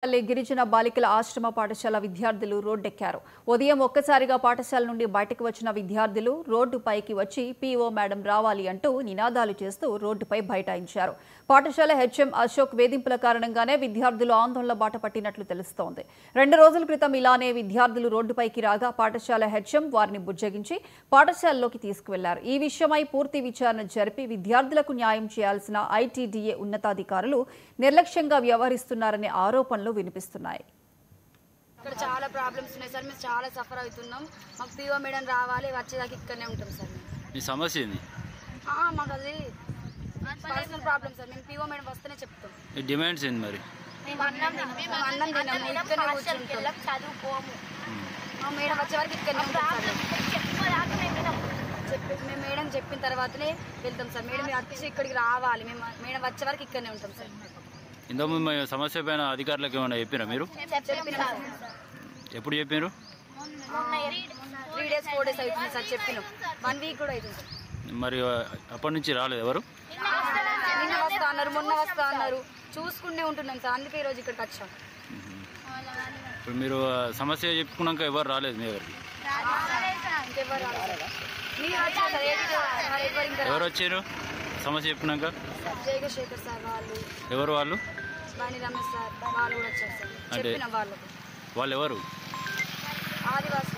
పల్లె గిరిజన బాలికల ఆశ్రమ పాఠశాల విద్యార్థులు రోడ్డెక్కారు. ఉదయం ఒక్కసారిగా పాఠశాల నుండి బయటకు వచ్చిన విద్యార్థులు రోడ్డుపైకి వచ్చి పీఓ మేడం రావాలి అంటూ నినాదాలు చేస్తూ రోడ్డుపై బైఠాయించారు. పాఠశాల హెచ్ఎం అశోక్ వేధింపుల కారణంగానే విద్యార్థులు ఆందోళన బాట పట్టినట్లు తెలుస్తోంది. 2 రోజుల క్రితం ఇలానే విద్యార్థులు రోడ్డుపైకి రాగా పాఠశాల హెచ్ఎం వారిని బుజ్జగించి పాఠశాలలోకి తీసుకువెళ్లారు. ఈ విషయమై పూర్తి విచారణ జరిపి విద్యార్థులకు న్యాయం చేయాల్సిన ఐటీడీఏ ఉన్నతాధికారులు నిర్లక్ష్యంగా వ్యవహరిస్తున్నారనే ఆరోపణలు వినిపిస్తున్నాయి. ఇక్కడ చాలా ప్రాబ్లమ్స్ ఉన్నాయి సార్. మేము చాలా సఫర్ అవుతున్నాం. మాకు పీఓ మేడం రావాలి, వచ్చేదాకా ఇక్కడనే ఉంటాం సార్. మీ సమస్య ఏంది? మాకు అది పర్సనల్ ప్రాబ్లమ్ సార్. మేము పీఓ మేడం వస్తేనే చెప్తాం. మీ డిమాండ్స్ ఏంది మరి? అన్నం తిన్నాము, ఇక్కడనే కూర్చుంటాం. చదువుకోము. మా మేడం వచ్చే వరకు ఇక్కడనే ఉంటాం. మేము మేడం చెప్పిన తర్వాతనే వెళ్తాం సార్. మేడం వచ్చి ఇక్కడికి రావాలి, మేము మేడం వచ్చే వరకు ఇక్కడనే ఉంటాం సార్. ఇంతకుముందు సమస్య పైన అధికారులకు ఏమైనా చెప్పినా మీరు? ఎప్పుడు చెప్పారు? 3 days 4 days అవుతుంది సార్. చెప్పినాం 1 week కూడా అవుతుంది సార్. మరి అప్పటి నుంచి రాలేదు ఎవరు? నిన్న వస్తా అన్నారు, మొన్న వస్తా అన్నారు. చూసుకుంటే ఉంటున్నాం సార్. అందుకే ఈరోజు ఇక్కడికి వచ్చాం. ఇప్పుడు మీరు సమస్య చెప్పుకున్నాక ఎవరు రాలేదు మీ ఎవరికి? ఎవరు వచ్చారు సమస్య చెప్పుకున్నాక? జయశేఖర్ సార్ వాళ్ళు. ఎవరు వాళ్ళు? బాణి రమేష్ సార్ వాళ్ళు కూడా వచ్చారు సార్. చెప్పిన వాళ్ళకు. వాళ్ళు ఎవరు? ఆదివాసి